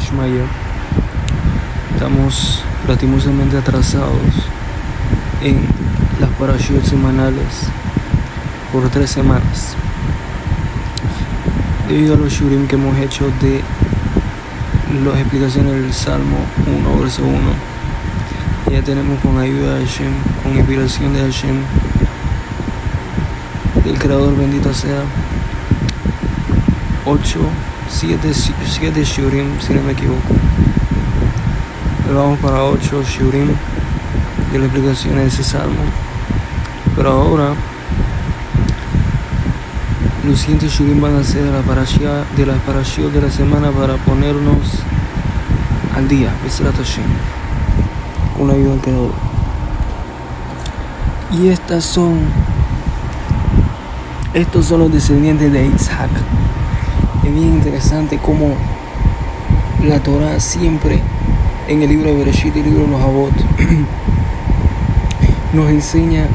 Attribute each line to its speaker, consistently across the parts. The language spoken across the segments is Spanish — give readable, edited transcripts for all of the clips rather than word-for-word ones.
Speaker 1: Shmaya. Estamos lastimosamente atrasados en las parashiyot semanales por 3 semanas debido a los shurim que hemos hecho de las explicaciones del Salmo 1, verso 1. Ya tenemos, con ayuda de Hashem, con inspiración de Hashem, del Creador bendito sea, 7 shurim, si no me equivoco. Vamos para 8 shurim de la explicación de ese salmo. Pero ahora los siguientes shurim van a ser de las parashiyot de la semana para ponernos al día, B'ezrat Hashem, con la ayuda del Creador. Y estos son los descendientes de Isaac. Es bien interesante cómo la Torah siempre, en el libro de Bereshit y el libro de los Avot, nos enseña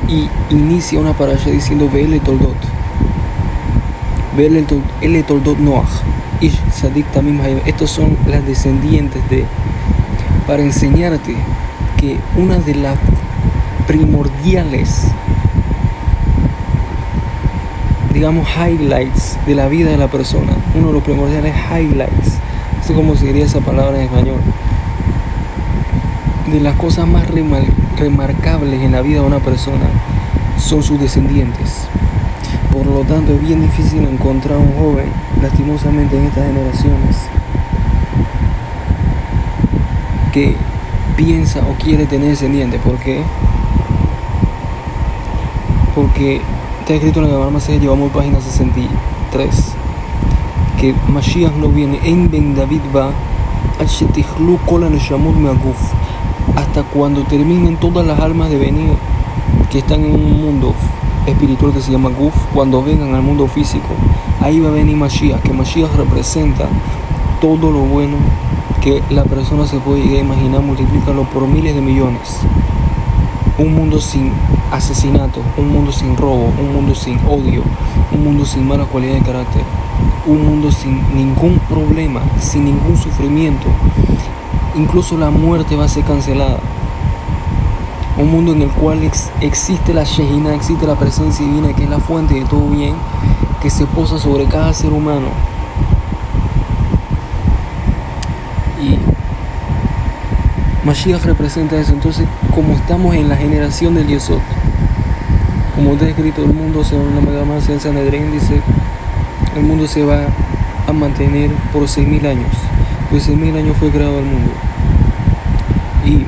Speaker 1: y inicia una parasha diciendo Ve'ele Toldot. Ve'ele Toldot Noach, Ish Sadik Tamim Hayim. Estos son las descendientes de, para enseñarte que una de las primordiales, digamos, highlights de la vida de la persona, uno de los primordiales highlights, no sé cómo se diría esa palabra en español, de las cosas más remarcables en la vida de una persona son sus descendientes. Por lo tanto, es bien difícil encontrar un joven, lastimosamente en estas generaciones, que piensa o quiere tener descendientes. ¿Por qué? Porque está escrito en la Gemara Masechet, llevamos página 63, que Mashiach no viene en Ben David va hasta cuando terminen todas las almas de venir que están en un mundo espiritual que se llama Guf. Cuando vengan al mundo físico, ahí va a venir Mashiach, que Mashiach representa todo lo bueno que la persona se puede llegar a imaginar, multiplícalo por miles de millones. Un mundo sin asesinato, un mundo sin robo, un mundo sin odio, un mundo sin mala cualidad de carácter, un mundo sin ningún problema, sin ningún sufrimiento. Incluso la muerte va a ser cancelada. Un mundo en el cual existe la Shejina, existe la presencia divina, que es la fuente de todo bien, que se posa sobre cada ser humano. Y Mashiach representa eso. Entonces, como estamos en la generación del Yesod, como está escrito, el mundo, según la Megamás en Sanedrín, dice, el mundo se va a mantener por 6.000 años. Pues 6.000 años fue creado el mundo. Y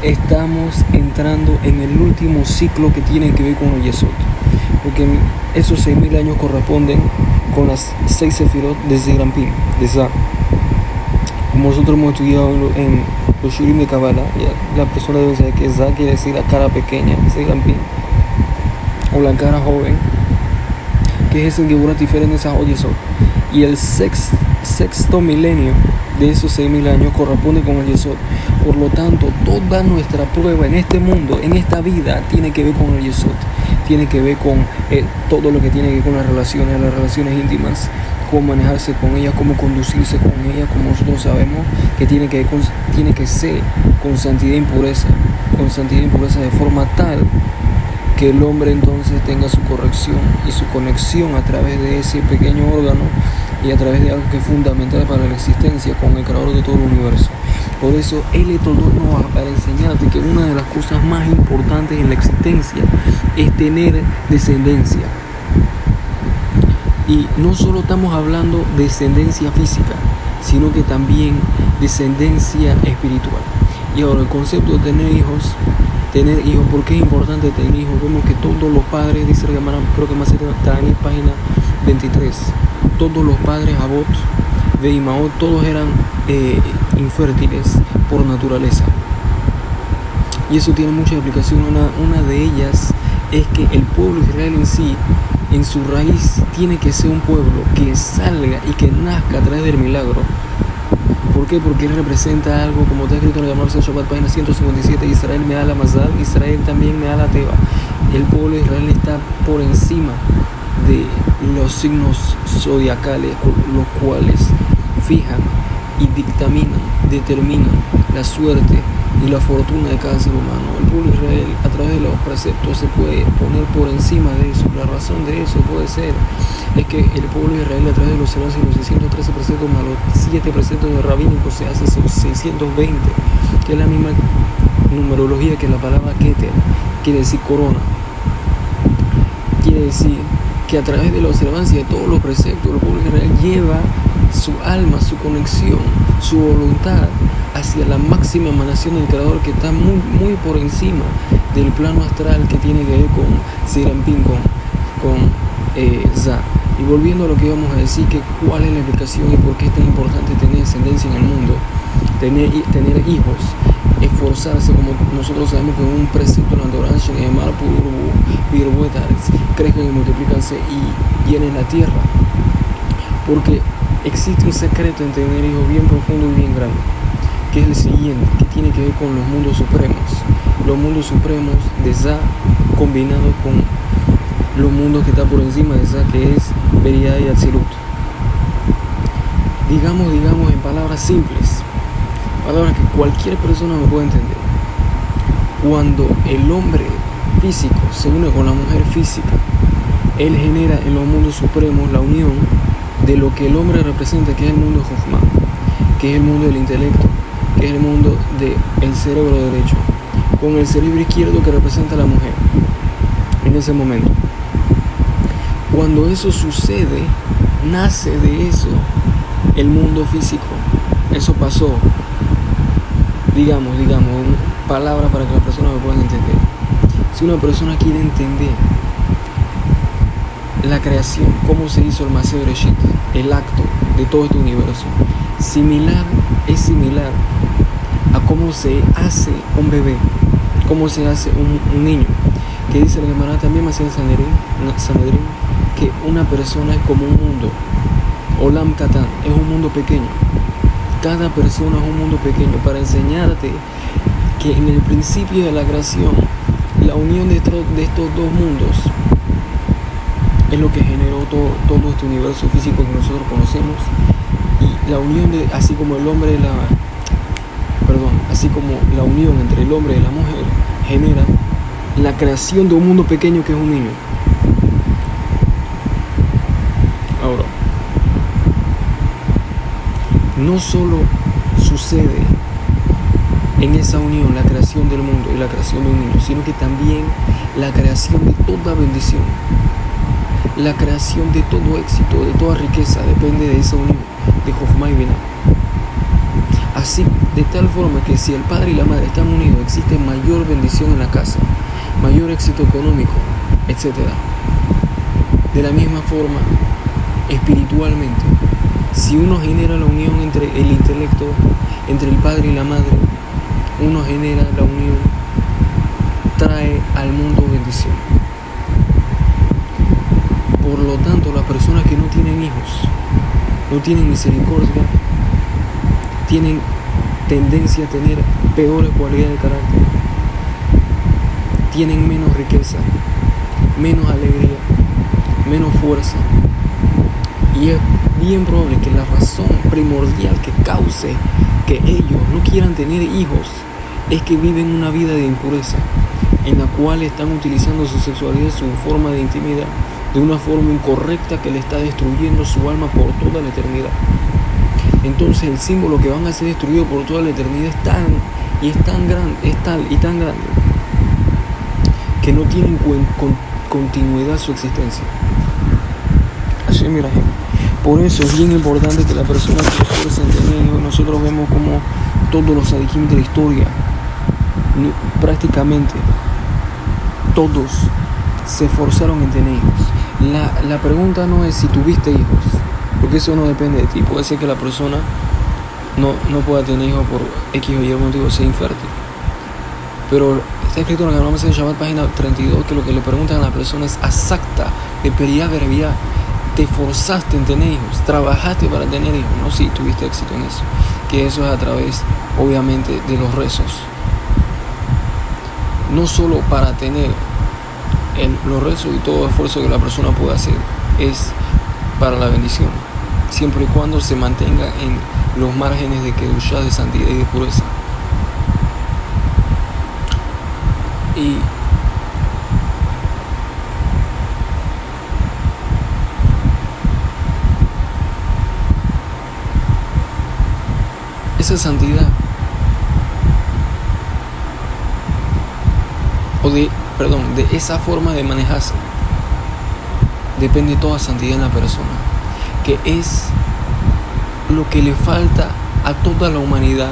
Speaker 1: estamos entrando en el último ciclo que tiene que ver con el Yesod, porque esos 6.000 años corresponden con las 6 sefirot de Zeirampim, de Za. Como nosotros hemos estudiado en los shurim de Kabbalah, la persona debe saber que Za quiere decir la cara pequeña, Zeirampim, o la cara joven, que es el Geburat Tiferet de Za o Yesod. Y el sexto milenio de esos 6.000 años corresponde con el Yesod. Por lo tanto, toda nuestra prueba en este mundo, en esta vida, tiene que ver con el Yesod. Tiene que ver con todo lo que tiene que ver con las relaciones íntimas, cómo manejarse con ellas, cómo conducirse con ellas, como nosotros sabemos que tiene que ser con santidad y pureza, de forma tal que el hombre entonces tenga su corrección y su conexión a través de ese pequeño órgano y a través de algo que es fundamental para la existencia, con el creador de todo el universo. Por eso Ve'ele Toldot Noach, para enseñarte que una de las cosas más importantes en la existencia es tener descendencia. Y no solo estamos hablando de descendencia física, sino que también descendencia espiritual. Y ahora, el concepto de tener hijos, ¿por qué es importante tener hijos? Vemos que todos los padres, dice la Gemara, creo que más está en página 23, todos los padres Abot, Veimaot, todos eran infértiles por naturaleza. Y eso tiene mucha explicación. Una de ellas es que el pueblo de Israel en sí, en su raíz, tiene que ser un pueblo que salga y que nazca a través del milagro. ¿Por qué? Porque él representa algo, como está escrito en el Gemara Shabbat, página 157, Israel me da la Mazal, Israel también me da la Teba. El pueblo de Israel está por encima de los signos zodiacales, los cuales fijan y determinan la suerte y la fortuna de cada ser humano. El pueblo de Israel, a través de los preceptos, se puede poner por encima de eso. La razón de eso puede ser es que el pueblo de Israel, a través de los 613 preceptos más los 7 preceptos de rabínicos, se hace esos 620, que es la misma numerología que la palabra Keter, quiere decir corona. Quiere decir que a través de la observancia de todos los preceptos, el pueblo de Israel lleva su alma, su conexión, su voluntad hacia la máxima emanación del Creador, que está muy, muy por encima del plano astral que tiene que ver con Serampín, con Za. Y volviendo a lo que íbamos a decir, que cuál es la explicación y por qué es tan importante tener descendencia en el mundo, tener hijos, esforzarse, como nosotros sabemos que es un precepto en la Torah, crezcan y multiplícanse y llenen la tierra, porque existe un secreto en tener hijos bien profundo y bien grande, que es el siguiente, que tiene que ver con los mundos supremos de Za, combinado con los mundos que está por encima de Za, que es Beriah y Atzilut. Digamos en palabras simples, palabras que cualquier persona me puede entender. Cuando el hombre físico se une con la mujer física, él genera en los mundos supremos la unión de lo que el hombre representa, que es el mundo de Jochma, que es el mundo del intelecto, que es el mundo del cerebro derecho, con el cerebro izquierdo que representa a la mujer. En ese momento, cuando eso sucede, nace de eso el mundo físico. Eso pasó, digamos, palabras para que las personas me puedan entender. Si una persona quiere entender la creación, cómo se hizo el Maaseh Bereshit, el acto de todo este universo, es similar a cómo se hace un bebé, cómo se hace un niño, que dice la Gemara también en Sanedrín, que una persona es como un mundo, Olam Katan, es un mundo pequeño. Cada persona es un mundo pequeño, para enseñarte que en el principio de la creación, la unión de estos dos mundos es lo que generó todo este universo físico que nosotros conocemos. Y la unión así como la unión entre el hombre y la mujer genera la creación de un mundo pequeño que es un niño. Ahora, no solo sucede en esa unión la creación del mundo y la creación de un niño, sino que también la creación de toda bendición, la creación de todo éxito, de toda riqueza, depende de esa unión de Jochma y Binah. Así, de tal forma que si el padre y la madre están unidos, existe mayor bendición en la casa, mayor éxito económico, etc. De la misma forma, espiritualmente, si uno genera la unión entre el intelecto, entre el padre y la madre, uno genera la unión, trae al mundo bendición. Por lo tanto, las personas que no tienen hijos, no tienen misericordia, tienen tendencia a tener peores cualidades de carácter, tienen menos riqueza, menos alegría, menos fuerza. Y es bien probable que la razón primordial que cause que ellos no quieran tener hijos es que viven una vida de impureza, en la cual están utilizando su sexualidad, su forma de intimidad, de una forma incorrecta que le está destruyendo su alma por toda la eternidad. Entonces el símbolo que van a ser destruidos por toda la eternidad es tan grande que no tienen continuidad su existencia. Así, mira, por eso es bien importante que la persona se esfuerce en tener hijos. Nosotros vemos como todos los sadikim de la historia, prácticamente todos se esforzaron en tener hijos. La pregunta no es si tuviste hijos, porque eso no depende de ti. Puede ser que la persona no pueda tener hijos por X o Y motivo, sea infértil. Pero está escrito en la Gemara en Shabbat, página 32, que lo que le preguntan a la persona es asakta de Beriah Verbiah. Te esforzaste en tener hijos, trabajaste para tener hijos, no si tuviste éxito en eso, que eso es a través, obviamente, de los rezos. No solo para tener los rezos y todo esfuerzo que la persona pueda hacer, es para la bendición, siempre y cuando se mantenga en los márgenes de Kedushá, de santidad y de pureza. Y esa santidad, de esa forma de manejarse, depende toda santidad en la persona, que es lo que le falta a toda la humanidad,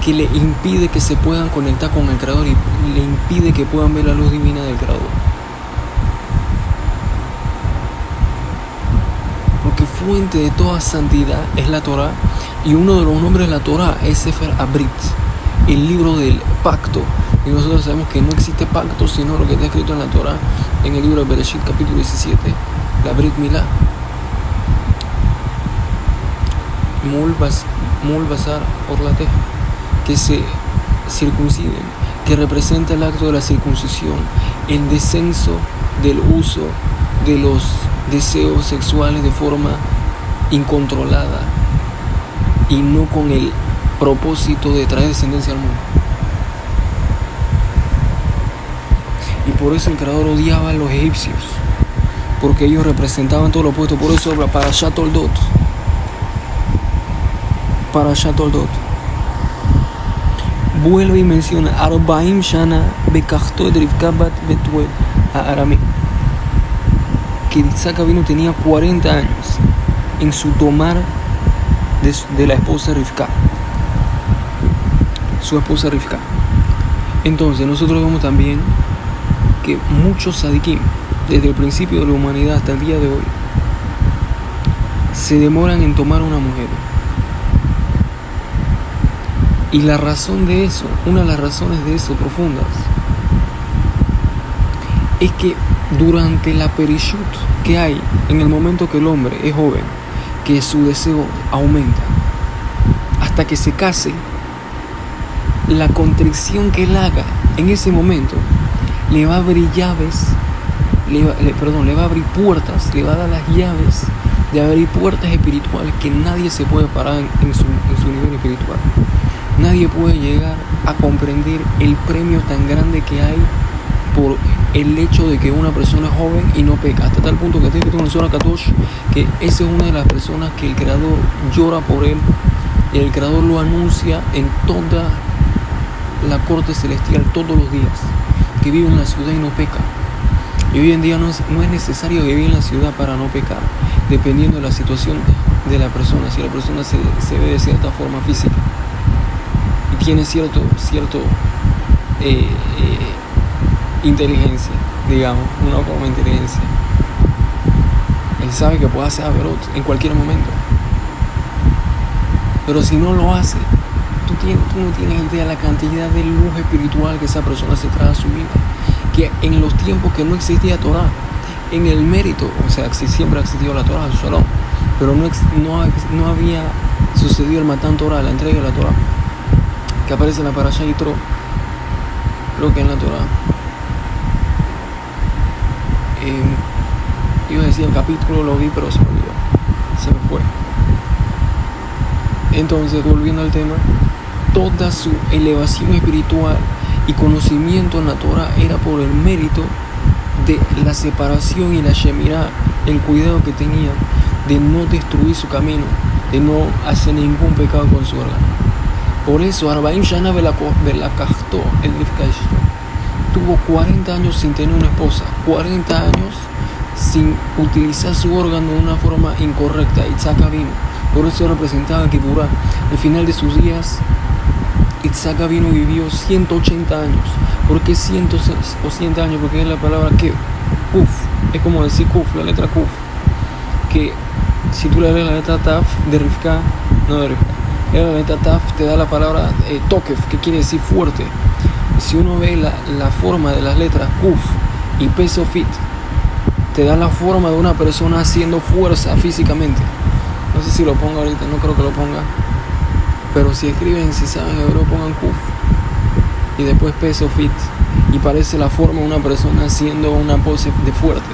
Speaker 1: que le impide que se puedan conectar con el Creador y le impide que puedan ver la luz divina del Creador. Porque fuente de toda santidad es la Torah, y uno de los nombres de la Torah es Sefer Abrit, el libro del pacto. Y nosotros sabemos que no existe pacto sino lo que está escrito en la Torah, en el libro de Bereshit capítulo 17, la Brit Milá. Mul Basar Orlatej, que se circunciden, que representa el acto de la circuncisión, el descenso del uso de los deseos sexuales de forma incontrolada y no con el propósito de traer descendencia al mundo. Y por eso el Creador odiaba a los egipcios, porque ellos representaban todo lo opuesto. Por eso para Toldot vuelve y menciona Arbaim Shana Bekachto de Rivka bat Betuel a Aramí, que Isaac Avinu tenía 40 años en su tomar de la esposa Rivka, su esposa Rivka. Entonces nosotros vemos también que muchos sadikim, desde el principio de la humanidad hasta el día de hoy, se demoran en tomar una mujer. Y la razón de eso, una de las razones de eso profundas, es que durante la perishut que hay en el momento que el hombre es joven, que su deseo aumenta, hasta que se case, la contrición que él haga en ese momento le va a abrir llaves, le va a abrir puertas, le va a dar las llaves de abrir puertas espirituales que nadie se puede parar en su nivel espiritual. Nadie puede llegar a comprender el premio tan grande que hay por el hecho de que una persona es joven y no peca, hasta tal punto que está escrito en el Zohar Kadosh que esa es una de las personas que el Creador llora por él, y el Creador lo anuncia en toda la corte celestial todos los días, que vive en la ciudad y no peca. Y hoy en día no es necesario vivir en la ciudad para no pecar, dependiendo de la situación de la persona. Si la persona se ve de cierta forma física y tiene cierto inteligencia, digamos, una forma de inteligencia, él sabe que puede hacer averot en cualquier momento. Pero si no lo hace, tú no tienes idea de la cantidad de luz espiritual que esa persona se trae a su vida. Que en los tiempos que no existía Torah, en el mérito, o sea, siempre ha existido la Torah, el Shalom, pero no había sucedido el Matan Torah, la entrega de la Torah, que aparece en la Parashá Yitro, creo que en la Torah. Iba a decir el capítulo, lo vi, pero se me olvidó, se me fue. Entonces, volviendo al tema, toda su elevación espiritual y conocimiento en la Torah era por el mérito de la separación y la shemirá, el cuidado que tenía de no destruir su camino, de no hacer ningún pecado con su órgano. Por eso Arbaim Shana Belakachto el Rivka tuvo 40 años sin tener una esposa, 40 años sin utilizar su órgano de una forma incorrecta. Isaac Avinu, por eso representaba que Burá, al final de sus días, Isaac Avinu vivió 180 años. ¿Por qué 100 años? Porque es la palabra que Kuf, es como decir Kuf, la letra Kuf, que si tú lees la letra Taf de Rivka, no de Rivka, la letra Taf te da la palabra Tokef, que quiere decir fuerte. Si uno ve la forma de las letras Kuf y Pesofit, te da la forma de una persona haciendo fuerza físicamente. No sé si lo ponga ahorita, no creo que lo ponga, pero si escriben, si saben hebreo, pongan Kuf y después Pesofit, y parece la forma de una persona haciendo una pose de fuerte,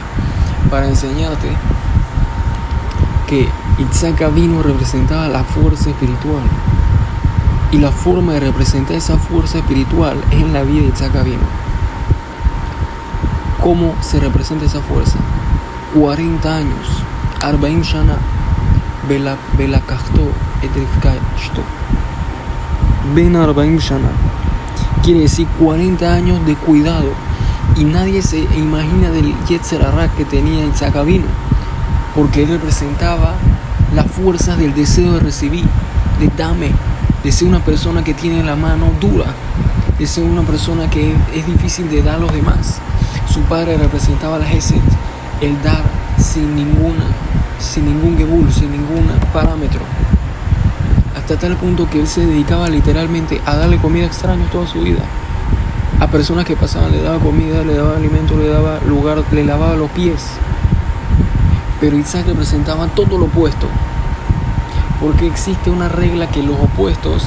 Speaker 1: para enseñarte que Yitzhak Avinu representaba la fuerza espiritual. Y la forma de representar esa fuerza espiritual es en la vida de Yitzhak Avinu. ¿Cómo se representa esa fuerza? 40 años, 40 shana, belakachto etrifkashto. Ben 40 shana. Quiere decir 40 años de cuidado. Y nadie se imagina del Yetzer Hara que tenía Yitzhak Avinu, porque él representaba las fuerzas del deseo de recibir, de dame, de ser una persona que tiene la mano dura, de ser una persona que es difícil de dar a los demás. Su padre representaba la Gesed, el dar sin ningún gebul, sin ningún parámetro, hasta tal punto que él se dedicaba literalmente a darle comida a extraños toda su vida. A personas que pasaban le daba comida, le daba alimento, le daba lugar, le lavaba los pies. Pero Isaac representaba todo lo opuesto, porque existe una regla que los opuestos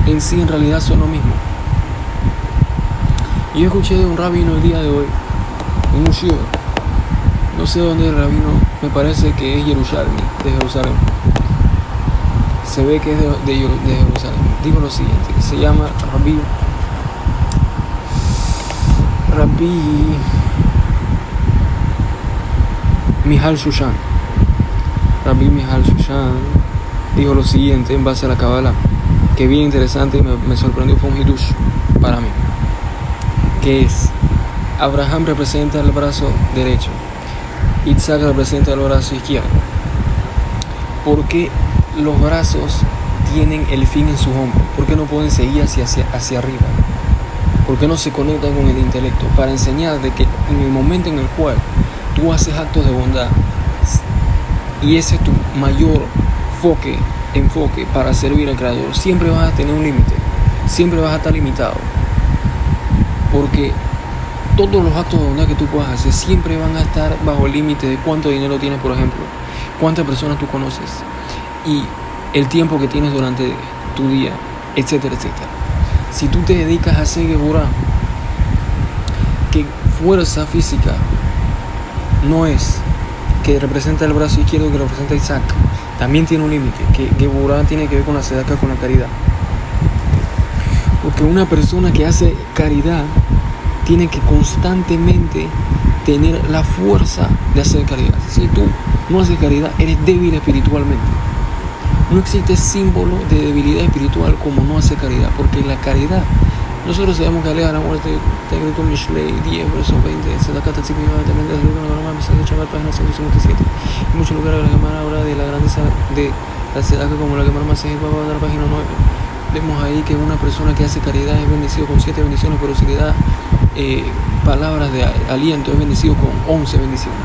Speaker 1: en sí en realidad son lo mismo. Yo escuché de un rabino el día de hoy, un shiur, no sé dónde es el rabino, me parece que es de Jerusalén. Se ve que es de Jerusalén. Digo lo siguiente, que se llama Rabbi Mihal Shushan. Rabbi Mihal Shushan dijo lo siguiente en base a la Kabbalah, que bien interesante y me sorprendió, fue un hidush para mí, que es: Abraham representa el brazo derecho, Isaac representa el brazo izquierdo. ¿Por qué los brazos tienen el fin en sus hombros? ¿Por qué no pueden seguir hacia arriba? ¿Por qué no se conectan con el intelecto? Para enseñar de que en el momento en el cual tú haces actos de bondad y ese es tu mayor enfoque para servir al Creador, siempre vas a tener un límite, siempre vas a estar limitado, porque todos los actos de bondad que tú puedas hacer siempre van a estar bajo el límite de cuánto dinero tienes, por ejemplo, cuántas personas tú conoces y el tiempo que tienes durante tu día, etcétera, etcétera. Si tú te dedicas a hacer Geburah, que fuerza física no es que representa el brazo izquierdo, que representa Isaac, también tiene un límite, que Geburah tiene que ver con la sedaka, con la caridad. Porque una persona que hace caridad tiene que constantemente tener la fuerza de hacer caridad. Si tú no haces caridad, eres débil espiritualmente. No existe símbolo de debilidad espiritual como no hacer caridad, porque la caridad, nosotros sabemos que aleja la muerte. Está escrito en Mishlei 10, verso 20, Sedakat Tzibim, también de la Misal de Shabbat, página 157. En muchos lugares la Gemara habla de la grandeza de la Sedaka, como la Gemara Masej Baba, de la página 9. Vemos ahí que una persona que hace caridad es bendecido con 7 bendiciones, pero si le da palabras de aliento es bendecido con 11 bendiciones.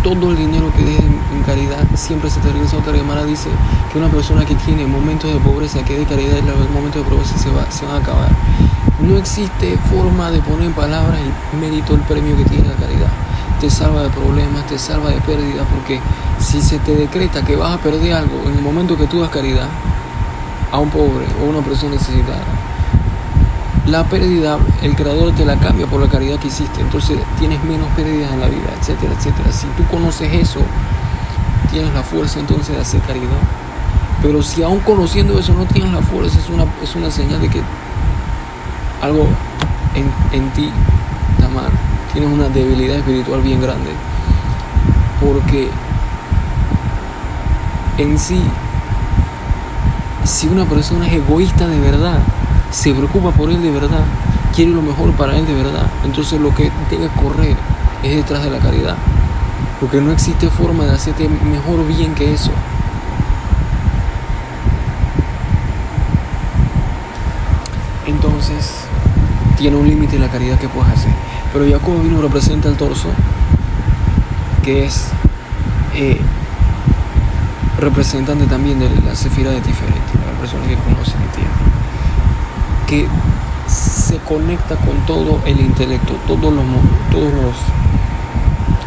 Speaker 1: Todo el dinero que des en caridad siempre se te regresa. Otra Gemara dice que una persona que tiene momentos de pobreza, que dé caridad, los momentos de pobreza se van a acabar. No existe forma de poner en palabras y mérito el premio que tiene la caridad. Te salva de problemas, te salva de pérdidas, porque si se te decreta que vas a perder algo en el momento que tú das caridad a un pobre o a una persona necesitada, la pérdida, el Creador te la cambia por la caridad que hiciste, entonces tienes menos pérdidas en la vida, etcétera, etcétera. Si tú conoces eso, tienes la fuerza entonces de hacer caridad. Pero si aún conociendo eso no tienes la fuerza, es una señal de que algo en ti está mal. Tienes una debilidad espiritual bien grande, porque en sí, si una persona es egoísta de verdad, se preocupa por él de verdad, quiere lo mejor para él de verdad, entonces lo que debe correr es detrás de la caridad, porque no existe forma de hacerte mejor bien que eso. Entonces tiene un límite la caridad que puedes hacer. Pero Jacob vino representa el torso, que es representante también de la Sefirá de Tiferet, la persona que conoce y entiende, que se conecta con todo el intelecto,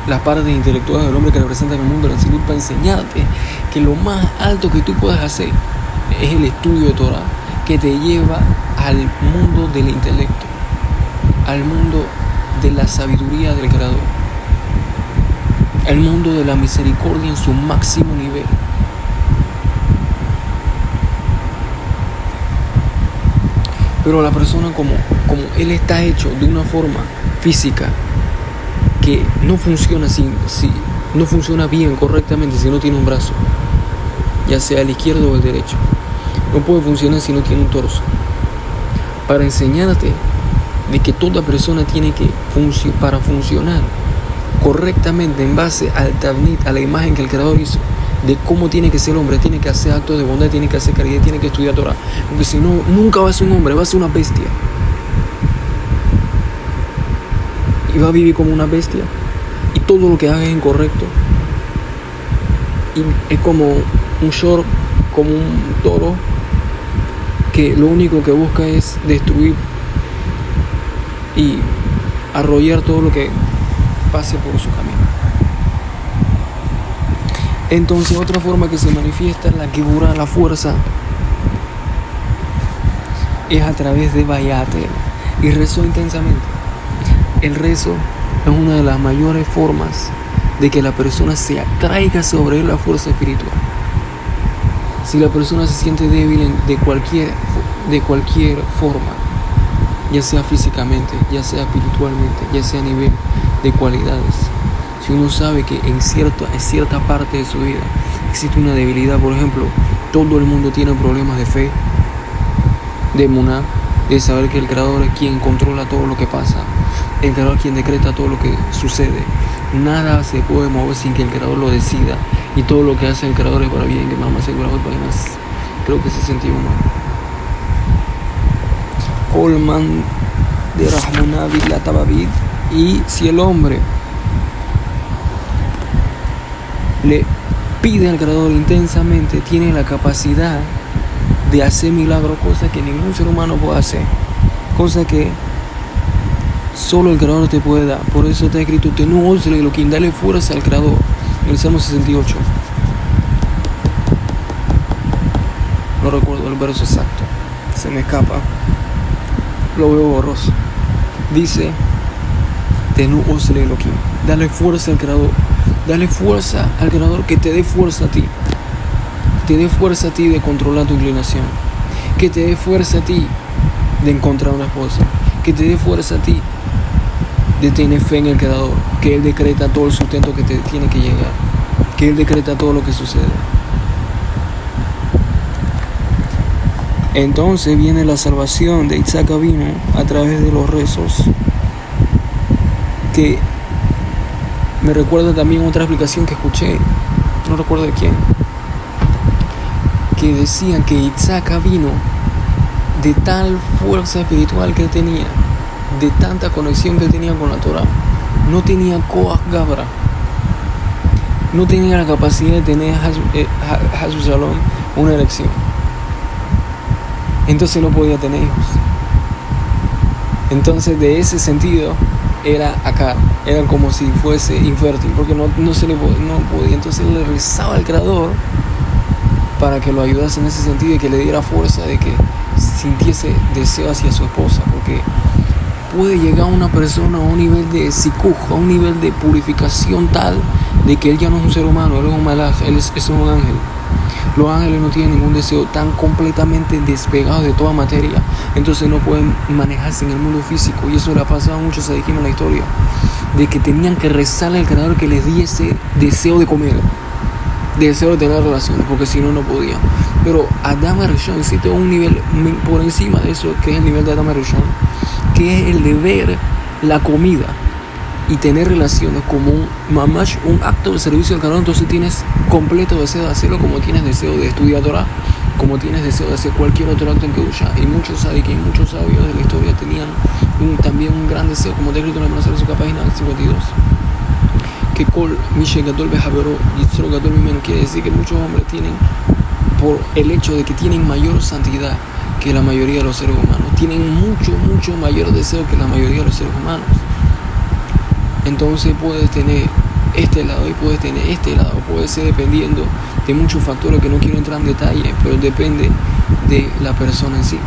Speaker 1: las partes intelectuales del hombre que representan el mundo de la Tzibut, para enseñarte que lo más alto que tú puedes hacer es el estudio de Torah, que te lleva al mundo del intelecto, al mundo de la sabiduría del Creador. el mundo de la misericordia en su máximo nivel. Pero la persona, como él está hecho de una forma física que no funciona no funciona bien, correctamente, si no tiene un brazo, ya sea el izquierdo o el derecho. No puede funcionar si no tiene un torso. Para enseñarte de que toda persona tiene que para funcionar correctamente en base al tabnit, a la imagen que el Creador hizo, de cómo tiene que ser el hombre, tiene que hacer actos de bondad, tiene que hacer caridad, tiene que estudiar Torah, porque si no, nunca va a ser un hombre, va a ser una bestia, y va a vivir como una bestia, y todo lo que haga es incorrecto, y es como un short, como un toro, que lo único que busca es destruir y arrollar todo lo que pase por su camino. Entonces, otra forma que se manifiesta la Geburah, la fuerza, es a través de Vayater, y rezó intensamente. El rezo es una de las mayores formas de que la persona se atraiga sobre la fuerza espiritual. Si la persona se siente débil de cualquier forma, ya sea físicamente, ya sea espiritualmente, ya sea a nivel de cualidades, si uno sabe que en cierta parte de su vida existe una debilidad, por ejemplo, todo el mundo tiene problemas de fe, de emuná, de saber que el Creador es quien controla todo lo que pasa, el Creador es quien decreta todo lo que sucede, nada se puede mover sin que el Creador lo decida, y todo lo que hace el Creador es para bien, que mamá se grabó páginas, creo que 61. Colman de Rahmaná la Tababid. Y si el hombre le pide al Creador intensamente, tiene la capacidad de hacer milagros, cosas que ningún ser humano puede hacer, cosas que solo el Creador te puede dar. Por eso está escrito: Tenu Osle Elohim, dale fuerza al Creador, en el Salmo 68. No recuerdo el verso exacto, se me escapa, lo veo borroso. Dice: Tenu Osle Elohim, dale fuerza al Creador, dale fuerza al Creador, que te dé fuerza a ti, te dé fuerza a ti de controlar tu inclinación, que te dé fuerza a ti de encontrar una esposa, que te dé fuerza a ti de tener fe en el Creador, que Él decreta todo el sustento que te tiene que llegar, que Él decreta todo lo que sucede. Entonces viene la salvación de Isaac Avinu a través de los rezos, que me recuerda también otra explicación que escuché, no recuerdo de quién, que decían que Isaac Avinu, de tal fuerza espiritual que él tenía, de tanta conexión que él tenía con la Torah, no tenía Koach Gabra, no tenía la capacidad de tener Hasu Shalom, una erección. Entonces no podía tener hijos. Entonces, de ese sentido, era como si fuese infértil, porque no podía. Entonces le rezaba al Creador para que lo ayudase en ese sentido y que le diera fuerza de que sintiese deseo hacia su esposa, porque puede llegar una persona a un nivel de sikuj, a un nivel de purificación tal de que él ya no es un ser humano, él es un malaj, él es un ángel. Los ángeles no tienen ningún deseo, tan completamente despegados de toda materia, entonces no pueden manejarse en el mundo físico. Y eso le ha pasado a muchos sadikim en la historia, de que tenían que rezarle al Creador que les diese deseo de comer, deseo de tener relaciones, porque si no, no podían. Pero Adam Arishon existe un nivel por encima de eso, que es el nivel de Adam Arishon, que es el de ver la comida y tener relaciones como un acto de servicio al Creador. Entonces tienes completo deseo de hacerlo, como tienes deseo de estudiar Torah, como tienes deseo de hacer cualquier otro acto en Kedusha. Y muchos sabios de la historia tenían también un gran deseo, como está escrito en la Maseret, página 52, que Kol Mishe Gadol Behavero Yitzro Gadol Mimeno, quiere decir que muchos hombres tienen, por el hecho de que tienen mayor santidad que la mayoría de los seres humanos, tienen mucho mayor deseo que la mayoría de los seres humanos. Entonces puedes tener este lado y puedes tener este lado, puede ser dependiendo de muchos factores que no quiero entrar en detalle, pero depende de la persona en sí.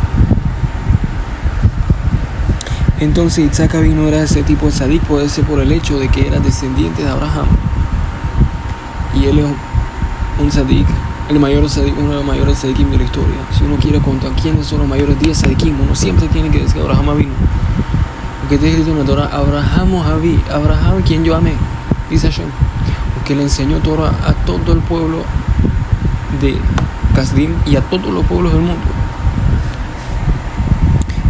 Speaker 1: Entonces Isaac Avinu era ese tipo de tzadik, puede ser por el hecho de que era descendiente de Abraham, y él es un tzadik, el mayor tzadik, uno de los mayores tzadikim de la historia. Si uno quiere contar quiénes son los mayores 10 tzadikim, uno siempre tiene que decir Abraham Avinu, porque está escrito en la Torah, Abraham quien yo amé, dice Hashem, porque le enseñó Torah a todo el pueblo de Kasdim y a todos los pueblos del mundo.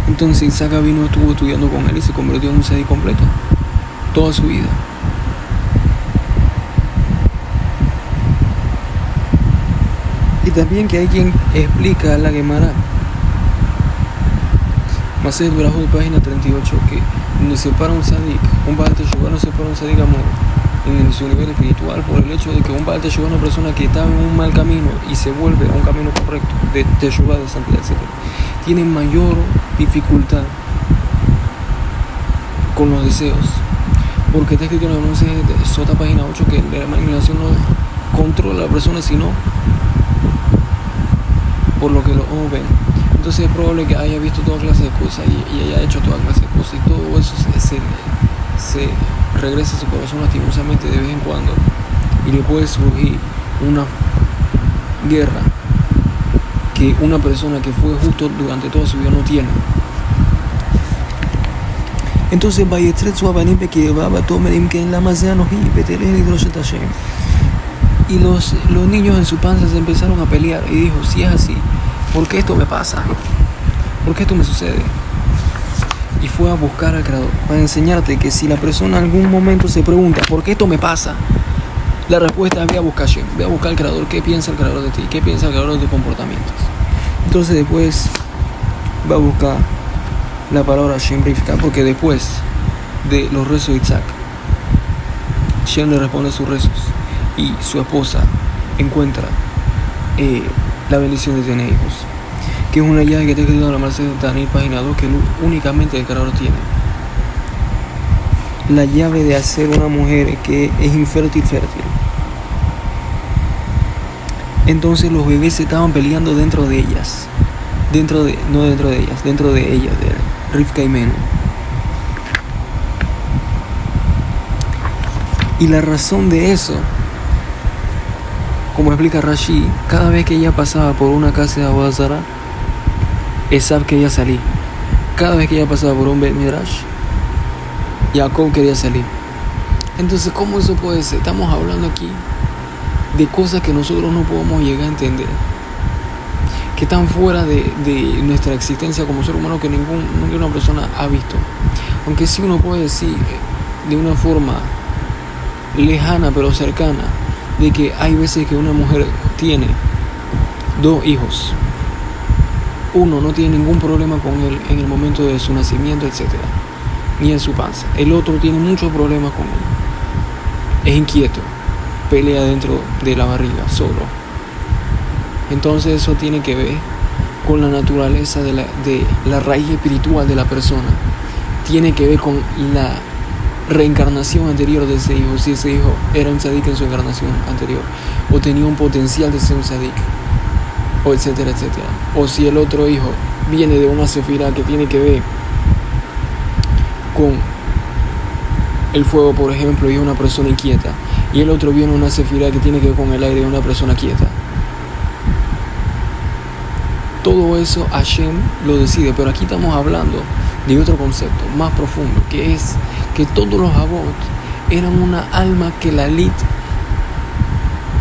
Speaker 1: Entonces Isaac Avinu estuvo estudiando con él y se convirtió en un tzadik completo toda su vida. Y también que hay quien explica la Gemara Masej Berajot, página 38, que donde separa un tzadik, un Baal Teshuvah no separa un tzadik amor en su nivel espiritual, por el hecho de que un Baal Teshuvah es una persona que estaba en un mal camino y se vuelve a un camino correcto de Teshuvah, de santidad, etc. Tiene mayor dificultad con los deseos, porque está escrito en el Masej de Sota, página 8, que la imaginación no controla a la persona, sino por lo que los ojos ven. Entonces es probable que haya visto toda clase de cosas y haya hecho toda clase de cosas, y todo eso se regresa a su corazón lastimosamente de vez en cuando, y le puede surgir una guerra que una persona que fue justo durante toda su vida no tiene. Entonces y los niños en su panza se empezaron a pelear, y dijo, si es así, ¿por qué esto me pasa? ¿Por qué esto me sucede? Y fue a buscar al Creador para enseñarte que si la persona en algún momento se pregunta ¿por qué esto me pasa? La respuesta es ve a buscar Shem, ve a buscar al Creador. ¿Qué piensa el Creador de ti? ¿Qué piensa el Creador de tus comportamientos? Entonces después va a buscar la palabra Shem Rivka, porque después de los rezos de Isaac, Shem le responde a sus rezos y su esposa encuentra la bendición de tener hijos, que es una llave que está escrita en la Masej de Tanit, página 2, que únicamente el Creador tiene. La llave de hacer una mujer que es infértil, fértil. Entonces los bebés se estaban peleando dentro de ellas, dentro de ella, de Rivka y Menú. Y la razón de eso, como explica Rashi, cada vez que ella pasaba por una casa de Avodah Zará, Esav quería salir. Cada vez que ella pasaba por un Bet Midrash, Jacob quería salir. Entonces, ¿cómo eso puede ser? Estamos hablando aquí de cosas que nosotros no podemos llegar a entender, que están fuera de nuestra existencia como ser humano, que ninguna persona ha visto. Aunque sí uno puede decir de una forma lejana pero cercana, de que hay veces que una mujer tiene 2 hijos, uno no tiene ningún problema con él en el momento de su nacimiento, etc., ni en su panza. El otro tiene muchos problemas con él, es inquieto, pelea dentro de la barriga solo. Entonces eso tiene que ver con la naturaleza de la raíz espiritual de la persona, tiene que ver con la reencarnación anterior de ese hijo, si ese hijo era un tzadik en su encarnación anterior, o tenía un potencial de ser un tzadik, o etcétera, etcétera. O si el otro hijo viene de una sefirá que tiene que ver con el fuego, por ejemplo, y es una persona inquieta, y el otro viene de una sefirá que tiene que ver con el aire y una persona quieta. Todo eso Hashem lo decide, pero aquí estamos hablando de otro concepto más profundo, que es que todos los Avot eran una alma Kelalit,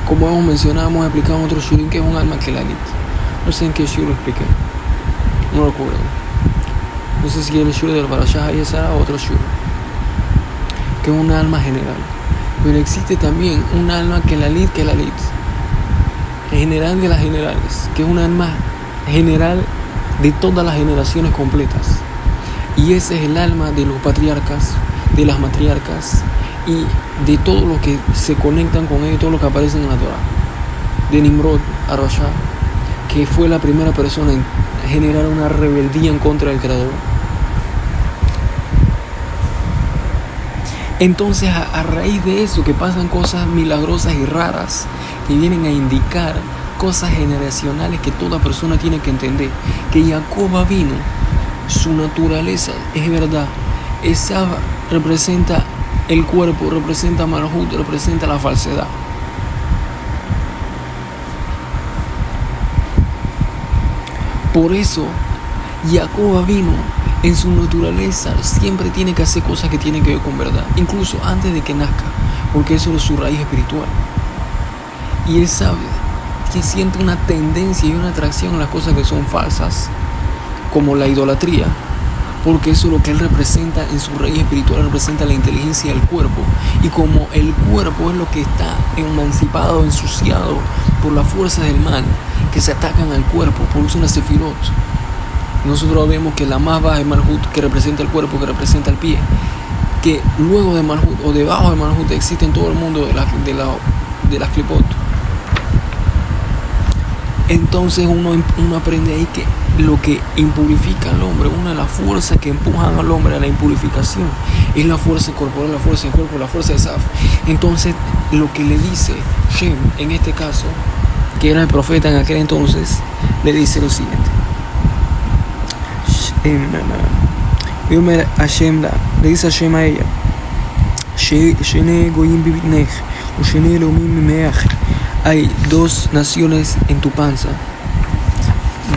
Speaker 1: como hemos mencionado, hemos explicado en otro shurim, que es un alma Kelalit. No sé en qué shur lo expliqué, no recuerdo. No sé si es el shur del Parashah Hayesara o otro shur, que es una alma general. Pero existe también un alma Kelalit, general de las generales, que es un alma general de todas las generaciones completas. Y ese es el alma de los patriarcas, de las matriarcas y de todos los que se conectan con ellos, todos los que aparecen en la Torah. De Nimrod a Rasha, que fue la primera persona en generar una rebeldía en contra del Creador. Entonces, a raíz de eso, que pasan cosas milagrosas y raras que vienen a indicar cosas generacionales que toda persona tiene que entender, que Jacob vino, su naturaleza es verdad. Esa representa el cuerpo, representa Malhut, representa la falsedad. Por eso, Jacob vino en su naturaleza, siempre tiene que hacer cosas que tienen que ver con verdad, incluso antes de que nazca, porque eso es su raíz espiritual. Y él sabe que siente una tendencia y una atracción a las cosas que son falsas, como la idolatría, porque eso es lo que él representa en su raíz espiritual, representa la inteligencia del cuerpo. Y como el cuerpo es lo que está emancipado, ensuciado por las fuerzas del mal que se atacan al cuerpo, produce una sefirot. Nosotros vemos que la más baja es Malhut, que representa el cuerpo, que representa el pie, que luego de Malhut o debajo de Malhut existe en todo el mundo de las Klipot. Entonces uno aprende ahí que lo que impurifica al hombre, una de las fuerzas que empujan al hombre a la impurificación, es la fuerza corporal, la fuerza del cuerpo, la fuerza de Saf. Entonces lo que le dice Shem, en este caso, que era el profeta en aquel entonces, le dice lo siguiente: le dice a Shem a ella: hay dos naciones en tu panza,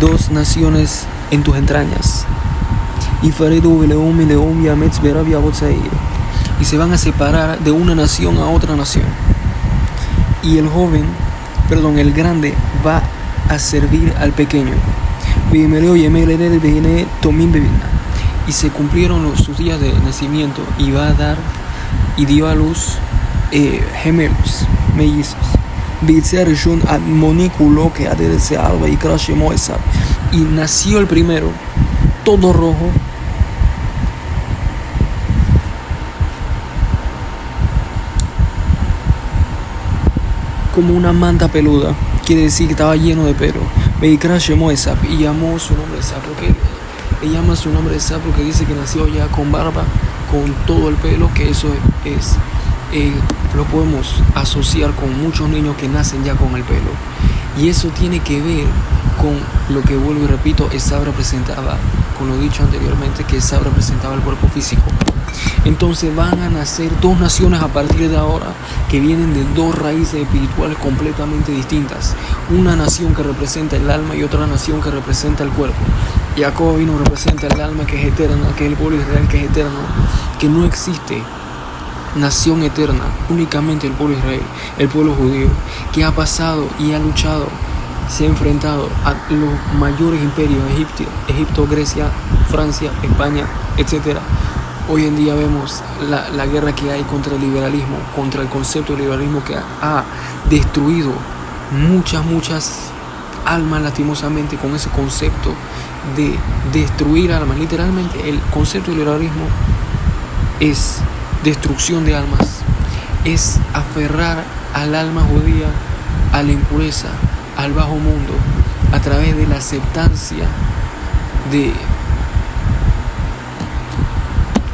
Speaker 1: dos naciones en tus entrañas. Y se van a separar de una nación a otra nación. Y el grande va a servir al pequeño. Y se cumplieron sus días de nacimiento y dio a luz gemelos, mellizos. Y nació el primero, todo rojo, como una manta peluda, quiere decir que estaba lleno de pelo. Y llamó su nombre Esab, porque él llama su nombre Esab porque dice que nació ya con barba, con todo el pelo, que eso lo podemos asociar con muchos niños que nacen ya con el pelo. Y eso tiene que ver con lo que, vuelvo y repito, Esab representaba, con lo dicho anteriormente, que Esab representaba el cuerpo físico. Entonces van a nacer dos naciones a partir de ahora que vienen de dos raíces espirituales completamente distintas. Una nación que representa el alma y otra nación que representa el cuerpo. Jacob vino representa el alma, que es eterna, que es el pueblo de Israel, que es eterno, que no existe nación eterna, únicamente el pueblo de Israel, el pueblo judío, que ha pasado y ha luchado, se ha enfrentado a los mayores imperios, Egipto, Grecia, Francia, España, etc. Hoy en día vemos la guerra que hay contra el liberalismo, contra el concepto de liberalismo, que ha destruido muchas almas lastimosamente con ese concepto de destruir almas. Literalmente el concepto de liberalismo es destrucción de almas, es aferrar al alma judía a la impureza, al bajo mundo, a través de la aceptancia de,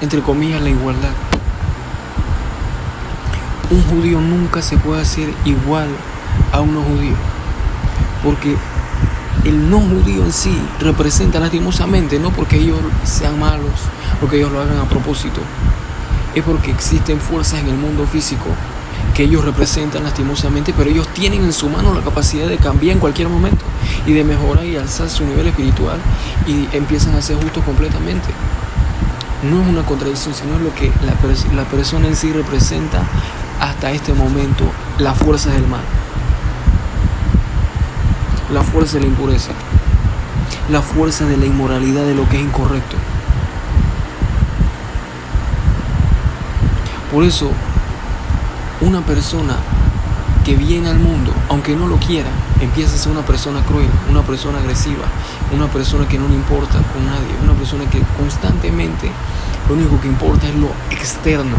Speaker 1: entre comillas, la igualdad. Un judío nunca se puede hacer igual a un no judío, porque el no judío en sí representa lastimosamente, no porque ellos sean malos, porque ellos lo hagan a propósito, es porque existen fuerzas en el mundo físico que ellos representan lastimosamente, pero ellos tienen en su mano la capacidad de cambiar en cualquier momento y de mejorar y alzar su nivel espiritual, y empiezan a ser justos completamente. No es una contradicción, sino es lo que la persona en sí representa hasta este momento, las fuerzas del mal, la fuerza de la impureza, la fuerza de la inmoralidad, de lo que es incorrecto. Por eso, una persona que viene al mundo, aunque no lo quiera, empieza a ser una persona cruel, una persona agresiva, una persona que no le importa con nadie, una persona que constantemente lo único que importa es lo externo.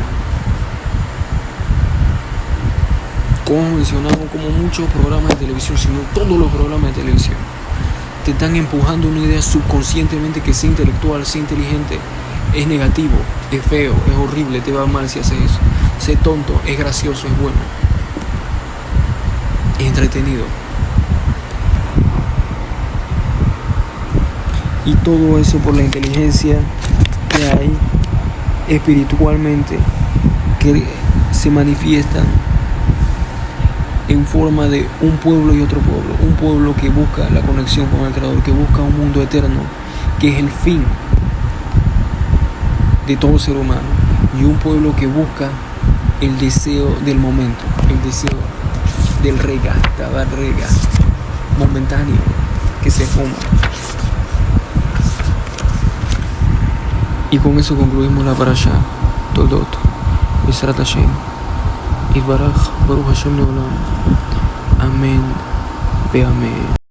Speaker 1: Como mencionamos, como muchos programas de televisión, sino todos los programas de televisión, te están empujando una idea subconscientemente que sea intelectual, sea inteligente, es negativo, es feo, es horrible, te va mal si haces eso. Sé tonto, es gracioso, es bueno, es entretenido. Y todo eso por la inteligencia que hay espiritualmente, que se manifiestan en forma de un pueblo y otro pueblo. Un pueblo que busca la conexión con el Creador, que busca un mundo eterno, que es el fin de todo ser humano. Y un pueblo que busca el deseo del momento, el deseo del rega, tabar rega, momentáneo, que se fuma. Y con eso concluimos la parasha Toldot, Besrat Hashem, Itbaraj, Baruch Hashem Leolam. Amén, ve amén.